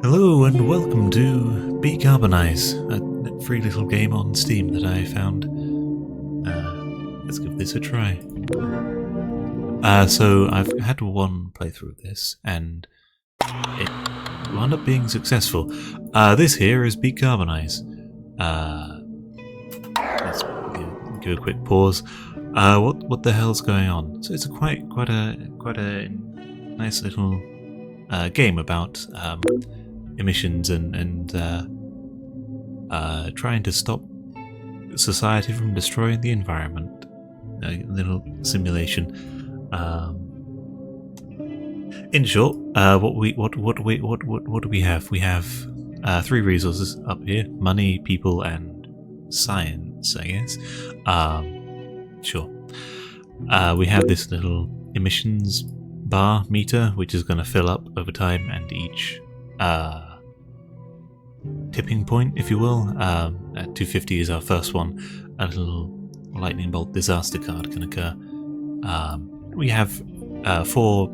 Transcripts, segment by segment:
Hello and welcome to Beecarbonize, a free little game on Steam that I found. Let's give this a try. So I've had one playthrough of this and it wound up being successful. This here is Beecarbonize. Let's give a quick pause. What the hell's going on? So it's quite a nice little game about emissions and trying to stop society from destroying the environment. A little simulation. In short, what do we have? We have three resources up here: money, people, and science. I guess. Sure. We have this little emissions bar meter, which is going to fill up over time, and each tipping point, if you will. At 250 is our first one. A little lightning bolt disaster card can occur. We have four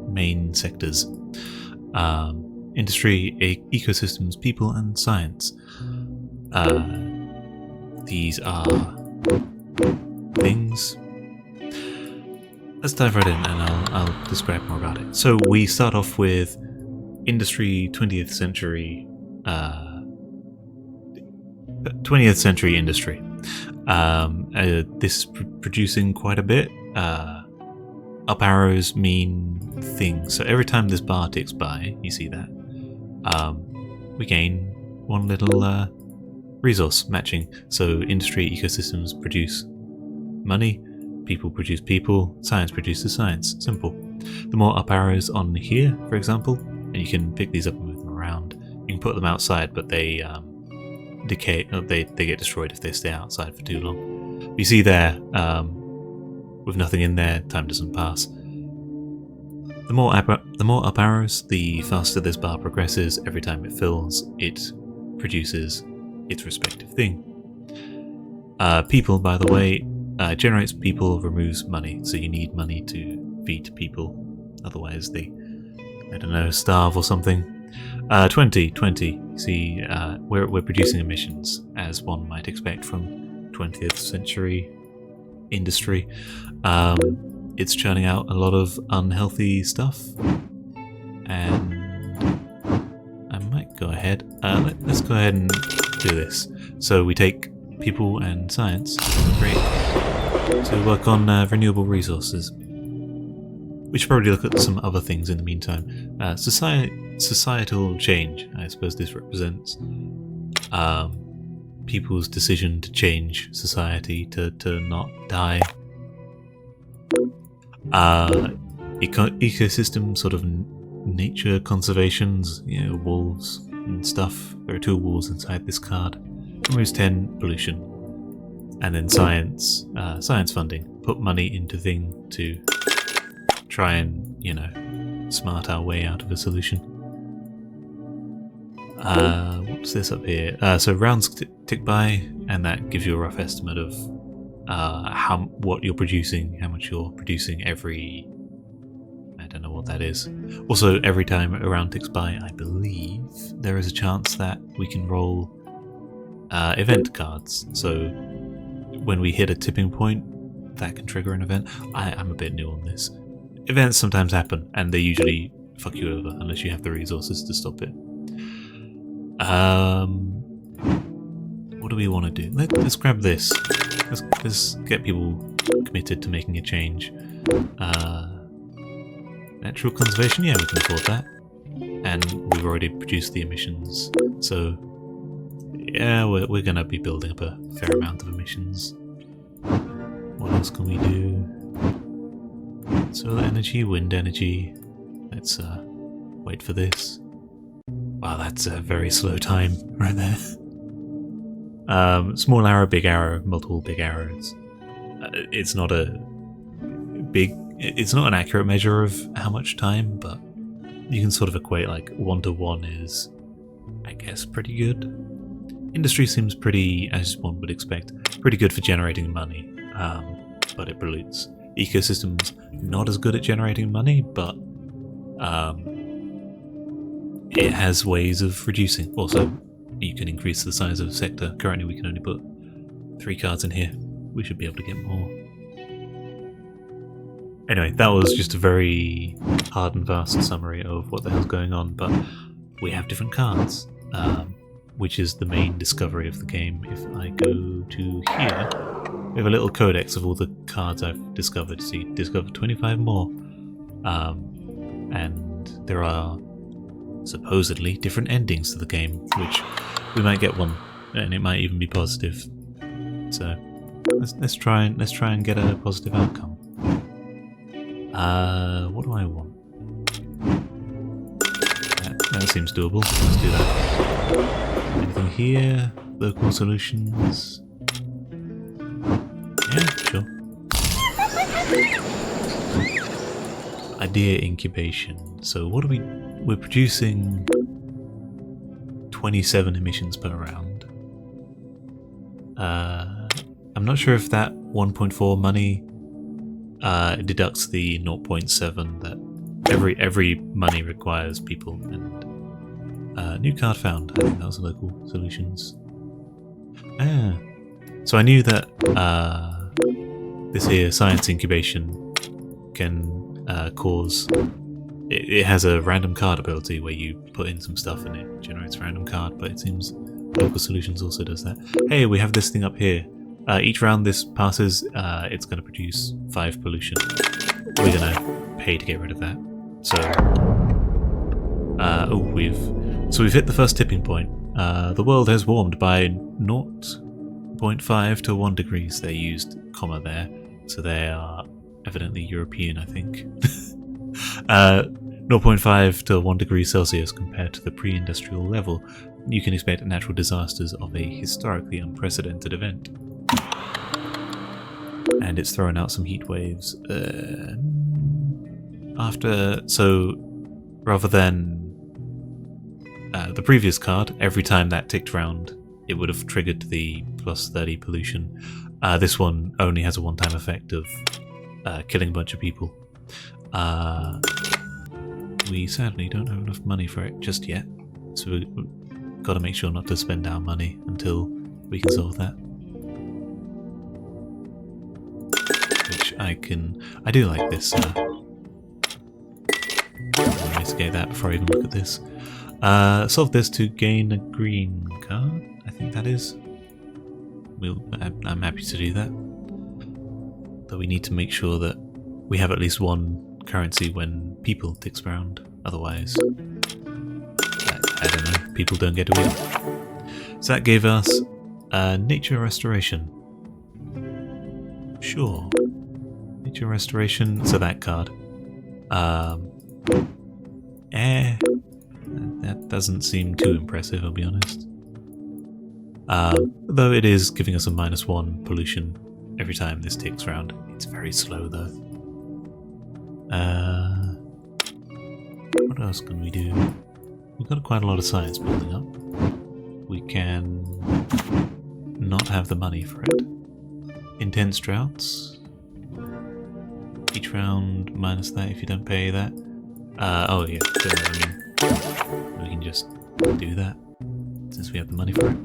main sectors: industry, ecosystems, people, and science. These are things. Let's dive right in, and I'll describe more about it. So we start off with industry, 20th century industry. This is producing quite a bit. Up arrows mean things. So every time this bar ticks by, you see that, we gain one little resource matching. So industry, ecosystems produce money, people produce people, science produces science. Simple. The more up arrows on here, for example, and you can pick these up and move them around. You can put them outside, but they decay. They get destroyed if they stay outside for too long. You see there, with nothing in there, time doesn't pass. The more up arrows, the faster this bar progresses. Every time it fills, it produces its respective thing. People, by the way, generates people, removes money. So you need money to feed people, otherwise they, I don't know, starve or something. 20. See, we're producing emissions, as one might expect from 20th century industry. It's churning out a lot of unhealthy stuff, and I might go ahead. Let's go ahead and do this. So we take people and science, great, to work on renewable resources. We should probably look at some other things in the meantime. Societal change. I suppose this represents people's decision to change society to not die. Ecosystem, sort of nature conservations, wolves and stuff. There are 2 wolves inside this card. Removes 10 pollution. And then science funding. Put money into thing to try and, smart our way out of a solution. What's this up here? So rounds tick by, and that gives you a rough estimate of what you're producing, how much you're producing every... I don't know what that is. Also, every time a round ticks by, I believe there is a chance that we can roll event cards. So when we hit a tipping point, that can trigger an event. I'm a bit new on this. Events sometimes happen, and they usually fuck you over unless you have the resources to stop it. What do we want to do? Let's grab this. Let's get people committed to making a change. Natural conservation, yeah, we can afford that. And we've already produced the emissions, so yeah, we're going to be building up a fair amount of emissions. What else can we do? Solar energy, wind energy. Let's wait for this. Wow, that's a very slow time right there. Small arrow, big arrow, multiple big arrows. It's not it's not an accurate measure of how much time, but you can sort of equate, like 1 to 1 is, I guess, pretty good. Industry seems pretty, as one would expect, pretty good for generating money, but it pollutes. Ecosystems, not as good at generating money, but it has ways of reducing. Also, you can increase the size of a sector. Currently we can only put 3 cards in here. We should be able to get more. Anyway, that was just a very hard and fast summary of what the hell's going on, but we have different cards, which is the main discovery of the game. If I go to here, we have a little codex of all the cards I've discovered. So you discovered 25 more. And there are supposedly different endings to the game, which we might get one, and it might even be positive. So let's try and get a positive outcome. What do I want? That seems doable. Let's do that. Anything here? Local solutions? Yeah, sure. Idea incubation. So what are we? We're producing 27 emissions per round. I'm not sure if that 1.4 money deducts the 0.7 that every money requires people. And new card found. I think that was local solutions. So I knew that this here science incubation can cause. It has a random card ability where you put in some stuff and it generates a random card, but it seems local solutions also does that. Hey, we have this thing up here. Each round this passes, it's going to produce 5 pollution. We're going to pay to get rid of that. So, we've hit the first tipping point. The world has warmed by 0.5 to 1 degrees. They used comma there, so they are evidently European, I think. 0.5 to 1 degree Celsius compared to the pre-industrial level. You can expect natural disasters of a historically unprecedented event. And it's throwing out some heat waves. So rather than the previous card, every time that ticked round, it would have triggered the plus 30 pollution. This one only has a one-time effect of killing a bunch of people. We sadly don't have enough money for it just yet, so we've got to make sure not to spend our money until we can solve that. Which I do like this. Investigate that before I even look at this. Solve this to gain a green card. I think that is. I'm happy to do that. Though we need to make sure that we have at least one currency when people ticks around. Otherwise, I don't know. People don't get to win. So that gave us nature restoration. Sure. Nature restoration. So that card. That doesn't seem too impressive, I'll be honest. Though it is giving us a -1 pollution every time this ticks round. It's very slow though. What else can we do? We've got quite a lot of science building up. We can not have the money for it. Intense droughts. Each round minus that if you don't pay that. Oh yeah, so, we can just do that since we have the money for it.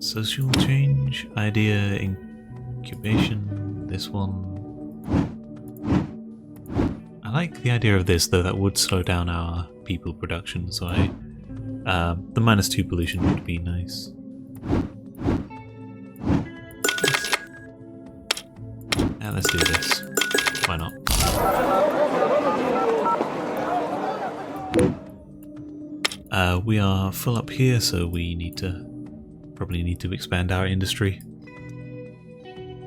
Social change, idea incubation, this one. I like the idea of this, though that would slow down our people production, so the -2 pollution would be nice. Now let's do this. Why not? We are full up here, so we probably need to expand our industry.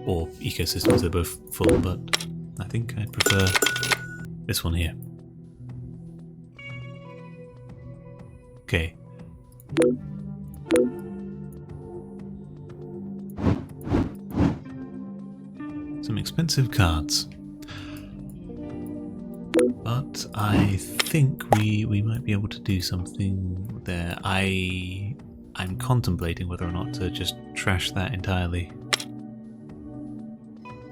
Or ecosystems, they're both full, but I think I'd prefer this one here. Okay. Some expensive cards. But I think we might be able to do something there. I'm contemplating whether or not to just trash that entirely.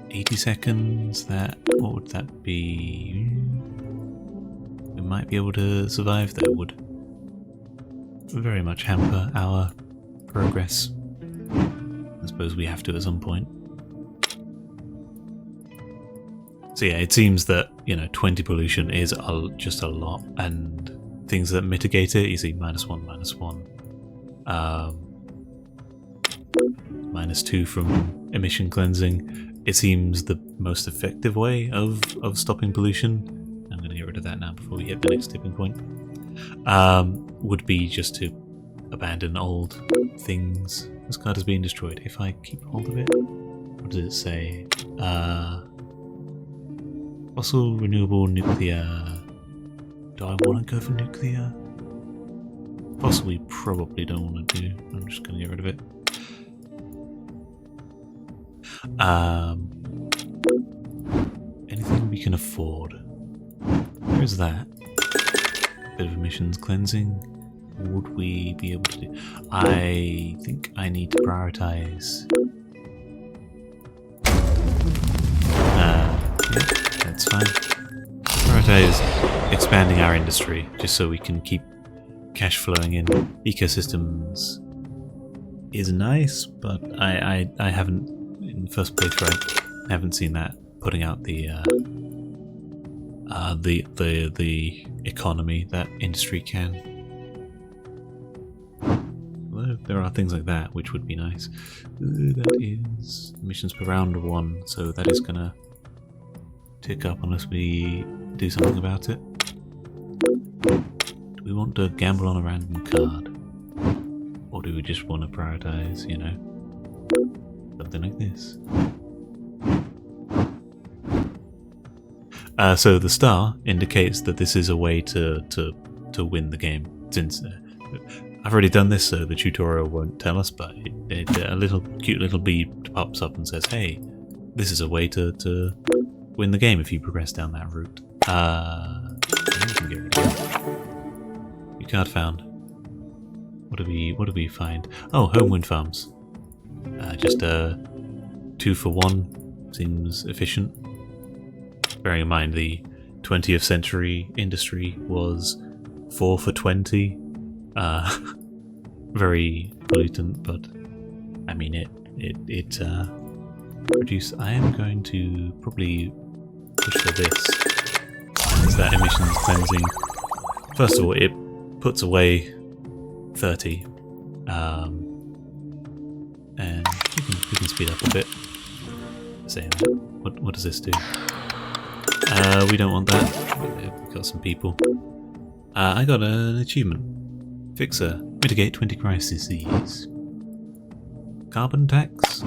80 seconds, what would that be? might be able to survive, that would very much hamper our progress. I suppose we have to at some point. So yeah, it seems that, 20 pollution is just a lot, and things that mitigate it, you see -1, -1. -2 from emission cleansing. It seems the most effective way of stopping pollution. I'm going to get rid of that now before we hit the next tipping point. Would be just to abandon old things. This card is being destroyed. If I keep hold of it, what does it say? Fossil, renewable, nuclear. Do I want to go for nuclear? Fossil we probably don't want to do. I'm just going to get rid of it. Anything we can afford. Where's that? Bit of emissions cleansing. Would we be able to do? I think I need to prioritize. Yeah, that's fine. Prioritize expanding our industry just so we can keep cash flowing in. Ecosystems is nice, but I haven't, in the first playthrough, I haven't seen that putting out the economy that industry can. Although there are things like that which would be nice. That is emissions per round 1, so that is gonna tick up unless we do something about it. Do we want to gamble on a random card? Or do we just want to prioritize, something like this? So the star indicates that this is a way to win the game. Since I've already done this, so the tutorial won't tell us, but a little cute little bead pops up and says, "Hey, this is a way to win the game if you progress down that route." You can get rid of it. New card found. What do we find? Oh, home wind farms. Just 2 for 1 seems efficient. Bearing in mind the 20th century industry was 4 for 20. Very pollutant, but I mean it produced. I am going to probably push for this. It's that emissions cleansing. First of all, it puts away 30, and we can speed up a bit. Saying that, what does this do? We don't want that. We've got some people. I got an achievement. Fixer. Mitigate 20 crises. Carbon tax.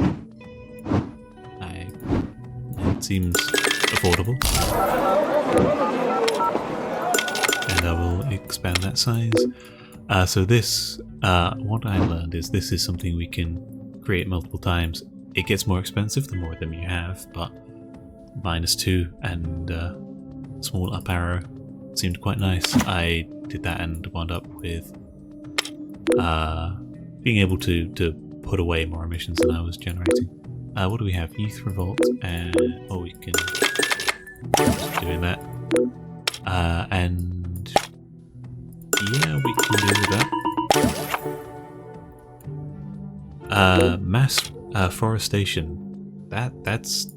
It seems affordable. And I will expand that size. So this, what I learned is this is something we can create multiple times. It gets more expensive the more of them you have, but -2 and small up arrow seemed quite nice. I did that and wound up with being able to put away more emissions than I was generating. What do we have? Youth Revolt, and we can just doing that. And yeah, we can deal with that. Mass forestation. That's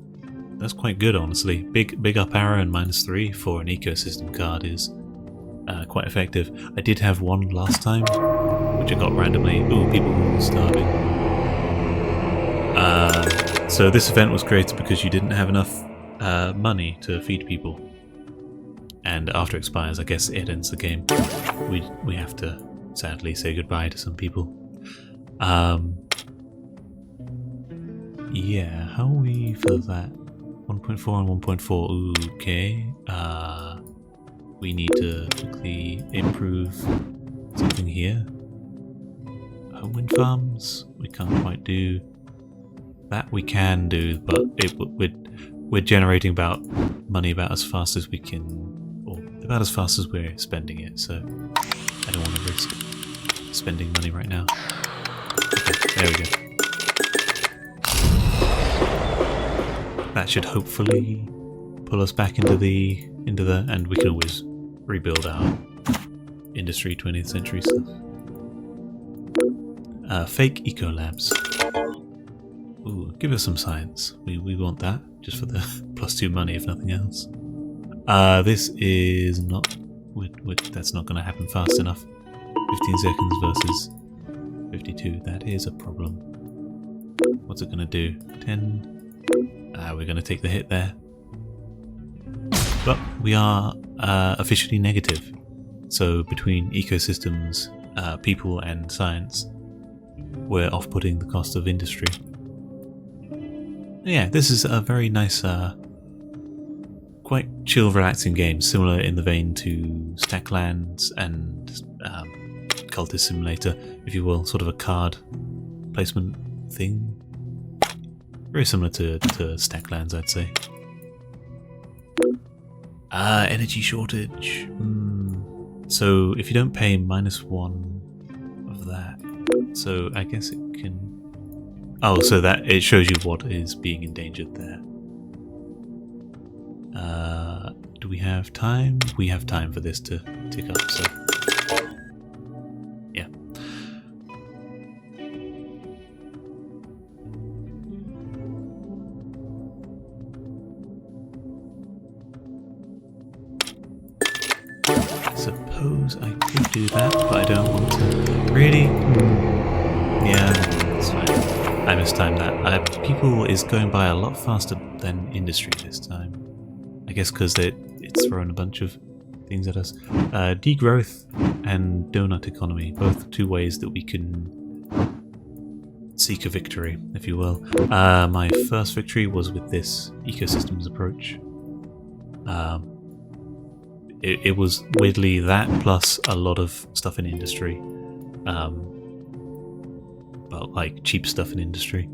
quite good, honestly. Big up arrow and -3 for an ecosystem card is quite effective. I did have one last time, which I got randomly. Ooh, people starving. So this event was created because you didn't have enough money to feed people. And after it expires, I guess it ends the game. We have to sadly say goodbye to some people. Yeah, how are we for that? 1.4 and 1.4. Ooh, okay. We need to quickly improve something here. Home wind farms, we can't quite do. That we can do, but we're generating money about as fast as we can, or about as fast as we're spending it, so I don't want to risk spending money right now. Okay, there we go. That should hopefully pull us back into the, and we can always rebuild our industry 20th century stuff. Fake eco labs. Ooh, give us some science. We want that just for the +2 money, if nothing else. This is not. That's not going to happen fast enough. 15 seconds versus 52. That is a problem. What's it going to do? 10. We're going to take the hit there. But we are officially negative. So between ecosystems, people and science, we're off-putting the cost of industry. Yeah, this is a very nice, quite chill, relaxing game, similar in the vein to Stacklands and Cultist Simulator, if you will, sort of a card placement thing. Very similar to Stacklands, I'd say. Energy shortage. So if you don't pay -1 of that, so I guess it can... Oh, so that it shows you what is being endangered there. Do we have time? We have time for this to tick up, so... Yeah. I suppose I could do that, but I don't want to. Really? Yeah, that's fine. I mistimed that. People is going by a lot faster than industry this time. I guess because it's thrown a bunch of things at us. Degrowth and donut economy, both two ways that we can seek a victory, if you will. My first victory was with this ecosystems approach. It was weirdly that plus a lot of stuff in industry. Well, like cheap stuff in industry.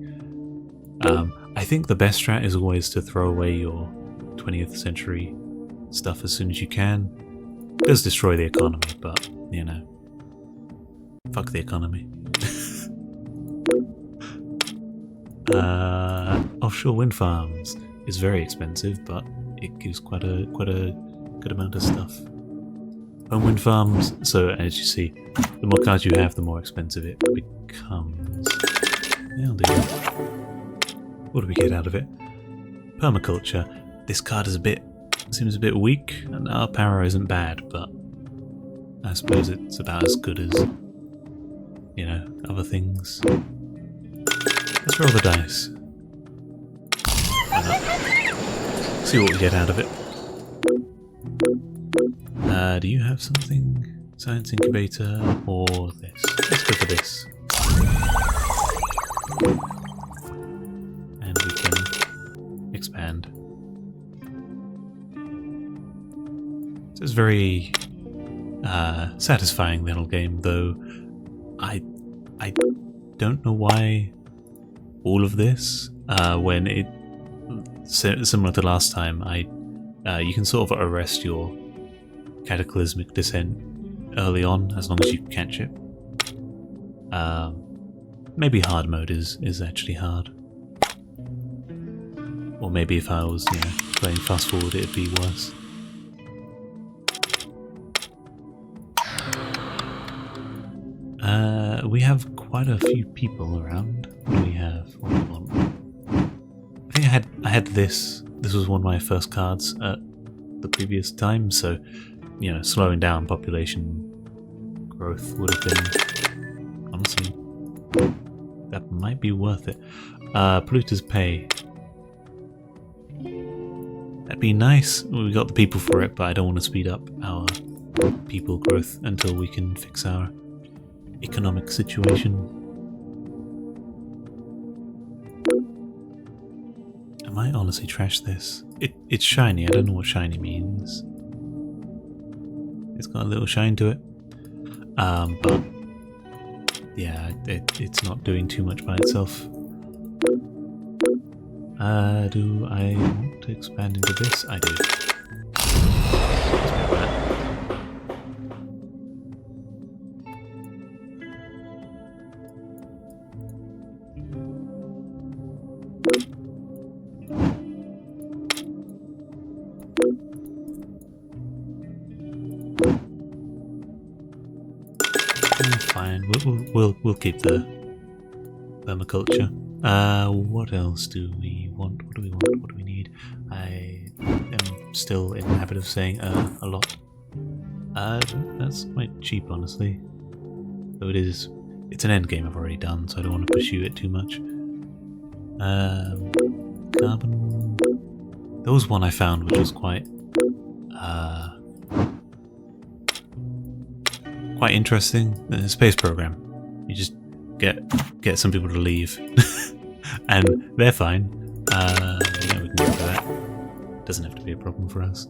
I think the best strat is always to throw away your 20th century stuff as soon as you can. It does destroy the economy, but, you know, fuck the economy. Offshore wind farms is very expensive, but it gives quite a good amount of stuff. Home wind farms, so as you see, the more cards you have, the more expensive it becomes. That'll do. What do we get out of it? Permaculture. This card is seems a bit weak, and our power isn't bad, but I suppose it's about as good as, you know, other things. Let's roll the dice. See what we get out of it. Do you have something? Science incubator or this? Let's go for this. And we can expand. So it's very satisfying little game, though I don't know why all of this when it similar to last time you can sort of arrest your cataclysmic descent early on as long as you catch it. Maybe hard mode is actually hard, or maybe if I was playing fast forward it'd be worse. We have quite a few people around. What do we have? What do we want? I think I had this. This was one of my first cards at the previous time, so slowing down population growth would have been, honestly, that might be worth it. Polluters pay. That'd be nice. We got the people for it, but I don't want to speed up our people growth until we can fix our economic situation. I might honestly trash this. It's shiny. I don't know what shiny means. It's got a little shine to it. But yeah, it's not doing too much by itself. Do I want to expand into this? I do. Fine. We'll keep the permaculture. What else do we want? What do we want? What do we need? I am still in the habit of saying a lot. That's quite cheap, honestly. Though it's an end game I've already done, so I don't want to pursue it too much. Carbon. There was one I found which was quite interesting. The space program. You just get some people to leave, and they're fine. Yeah, we can get to that. Doesn't have to be a problem for us.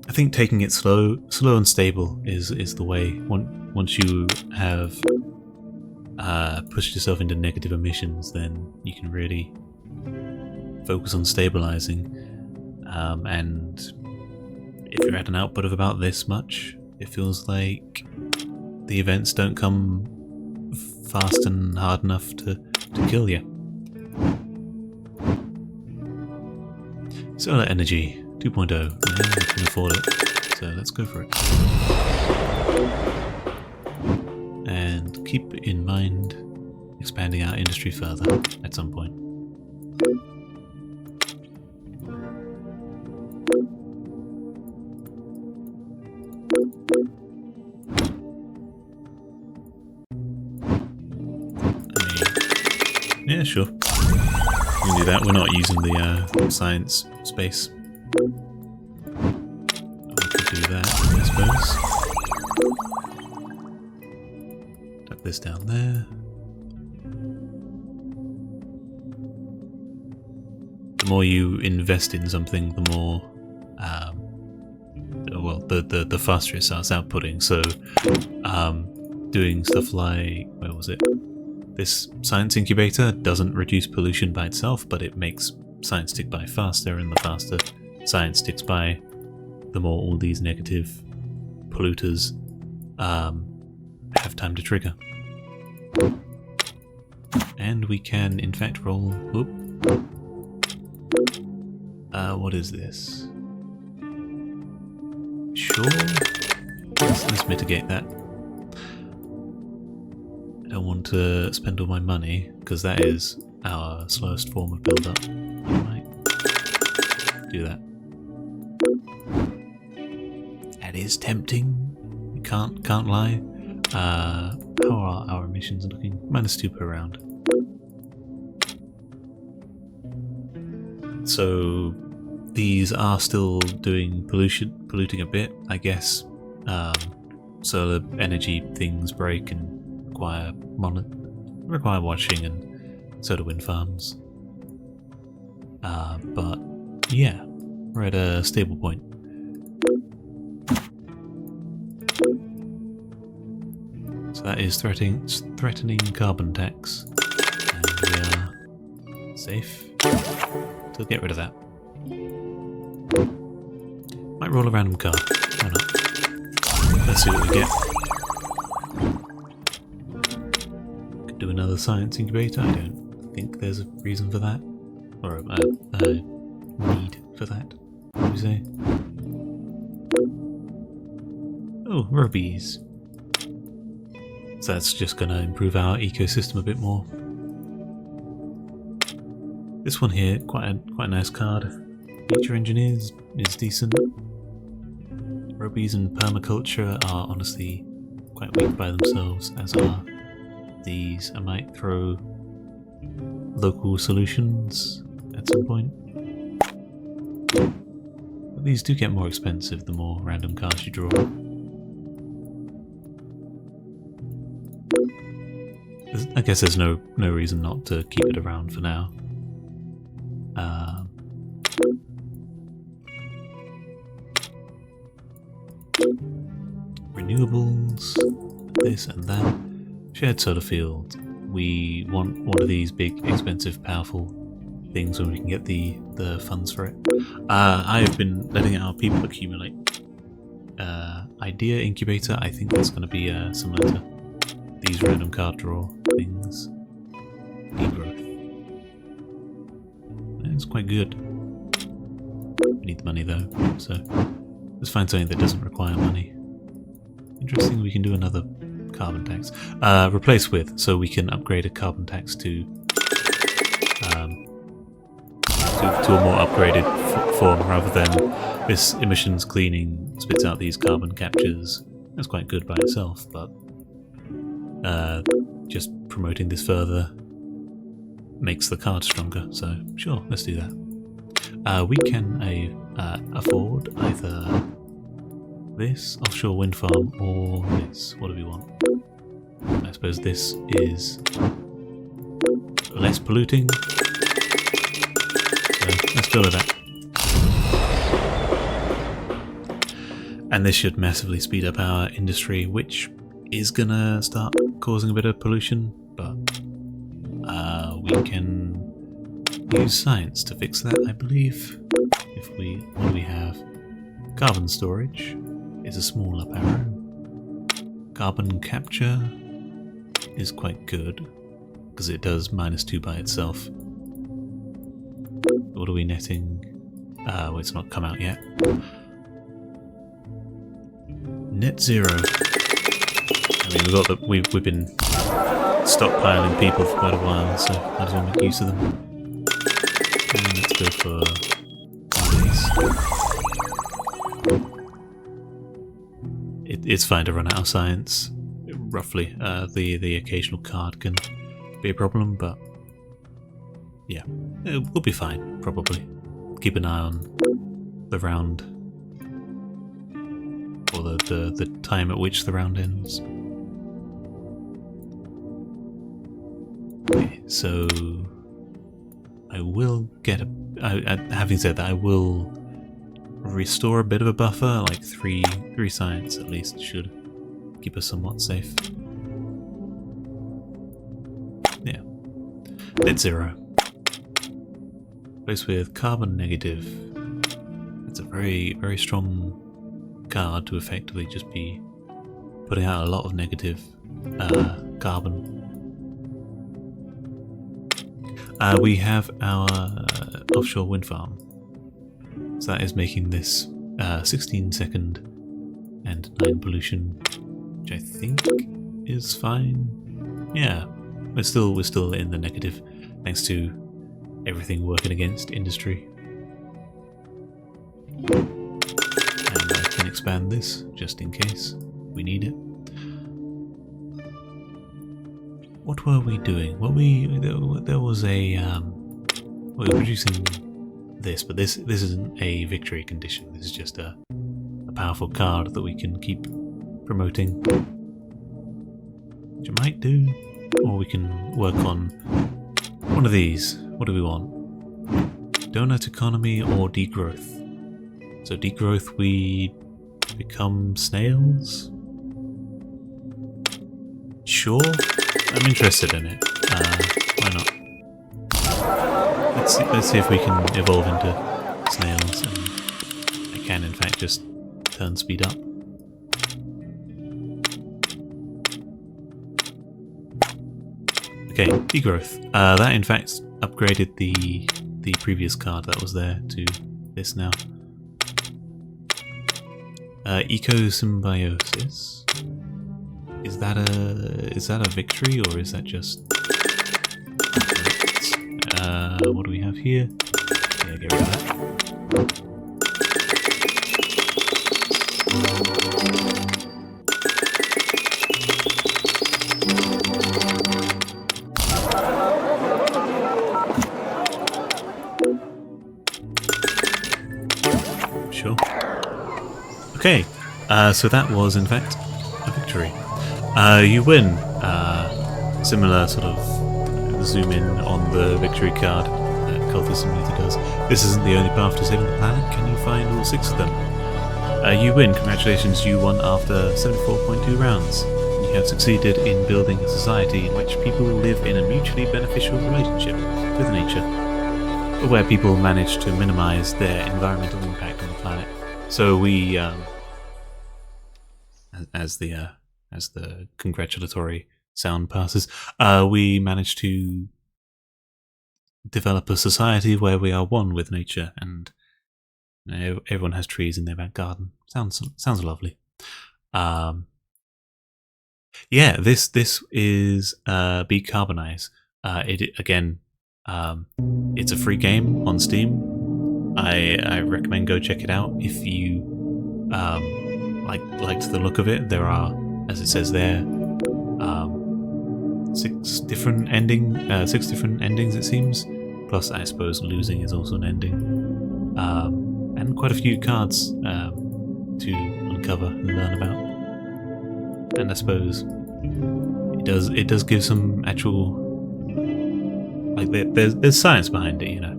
I think taking it slow and stable is the way. Once you have pushed yourself into negative emissions, then you can really focus on stabilizing. And if you're at an output of about this much, it feels like the events don't come fast and hard enough to kill you. Solar energy 2.0. Yeah, we can afford it, so let's go for it. And keep in mind expanding our industry further at some point. Yeah, sure. We can do that. We're not using the science space. We could do that, I suppose. Tuck this down there. The more you invest in something, the more, well, the faster it starts outputting. So, doing stuff like, where was it? This science incubator doesn't reduce pollution by itself, but it makes science tick by faster, and the faster science ticks by, the more all these negative polluters have time to trigger. And we can, in fact, roll... Whoop. What is this? Sure. Let's mitigate that. I don't want to spend all my money, because that is our slowest form of build-up. I might do that. That is tempting. Can't lie. How are our emissions looking? -2 per round. So these are still polluting a bit, I guess. Solar energy things break and require watching, and so do wind farms. But yeah, we're at a stable point. So that is threatening carbon tax, and we are safe. So get rid of that. Might roll a random card. Why not? Let's see what we get. Do another science incubator. I don't think there's a reason for that, or a need for that. What do you say? Oh, rubies. So that's just going to improve our ecosystem a bit more. This one here, quite a nice card. Nature engineers is decent. Rubies and permaculture are honestly quite weak by themselves, as are these. I might throw local solutions at some point. But these do get more expensive the more random cards you draw. I guess there's no reason not to keep it around for now. Renewables, this and that. Shared solar field. We want one of these big, expensive, powerful things when we can get the funds for it. I have been letting our people accumulate. Idea incubator, I think that's going to be similar to these random card draw things. Degrowth. It's quite good. We need the money though, so let's find something that doesn't require money. Interesting, we can do another carbon tax. Replace with, so we can upgrade a carbon tax to a more upgraded form rather than this emissions cleaning spits out these carbon captures. That's quite good by itself, but just promoting this further makes the card stronger, so sure, let's do that. We can afford either this offshore wind farm or this. What do we want? I suppose this is less polluting, so let's go with that. And this should massively speed up our industry, which is gonna start causing a bit of pollution, but we can use science to fix that, I believe. What do we have? Carbon storage is a small up arrow. Carbon capture is quite good, because it does -2 by itself. What are we netting? Well, it's not come out yet. Net zero. I mean, we've been stockpiling people for quite a while, so might as well make use of them. And let's go for these. It's fine to run out of science, roughly. The occasional card can be a problem, but yeah, we'll be fine, probably. Keep an eye on the round, or the time at which the round ends. Okay, so I will get having said that, I will restore a bit of a buffer, like three science at least should keep us somewhat safe. Yeah. Net zero. Place with carbon negative. It's a very, very strong card to effectively just be putting out a lot of negative carbon. We have our offshore wind farm. So that is making this 16 second and 9 pollution, which I think is fine. Yeah, we're still in the negative thanks to everything working against industry. And I can expand this just in case we need it. What were we doing? There was a we were producing this, but this isn't a victory condition. This is just a powerful card that we can keep promoting, which I might do, or we can work on one of these. What do we want? Donut economy or degrowth? So degrowth, we become snails? Sure, I'm interested in it. Why not? Let's see if we can evolve into snails, and I can in fact just turn speed up. Okay, degrowth. That in fact upgraded the previous card that was there to this now. Ecosymbiosis. Is that a victory, or is that just? What do we have here? Yeah, get rid of that. Sure. Okay, so that was in fact a victory. You win. Similar sort of zoom in on the victory card that Cultist Simulator does. This isn't the only path to saving the planet. Can you find all 6 of them? You win. Congratulations, you won after 74.2 rounds. You have succeeded in building a society in which people live in a mutually beneficial relationship with nature, where people manage to minimize their environmental impact on the planet. So we, as the congratulatory sound passes, we managed to develop a society where we are one with nature, and everyone has trees in their back garden. Sounds lovely. Yeah, this is Beecarbonize. It again, it's a free game on Steam. I recommend go check it out if you liked the look of it. There are, as it says there, 6 different endings it seems. Plus, I suppose losing is also an ending, and quite a few cards to uncover and learn about. And I suppose it does give some actual, like, there's science behind it, you know.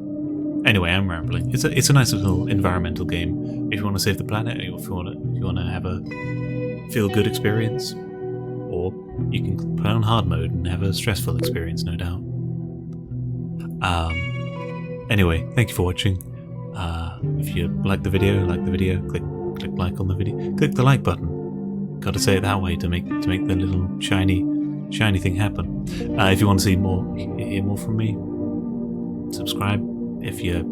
Anyway, I'm rambling. It's a nice little environmental game if you want to save the planet, or if you want to have a feel good experience, or you can play on hard mode and have a stressful experience, no doubt. Anyway, thank you for watching. If you like the video, click like on the video, click the like button. Got to say it that way to make the little shiny thing happen. If you want to see more, hear more from me, subscribe. If you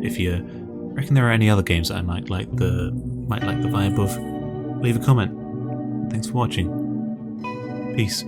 reckon there are any other games that I might like the vibe of, leave a comment. Thanks for watching. Peace.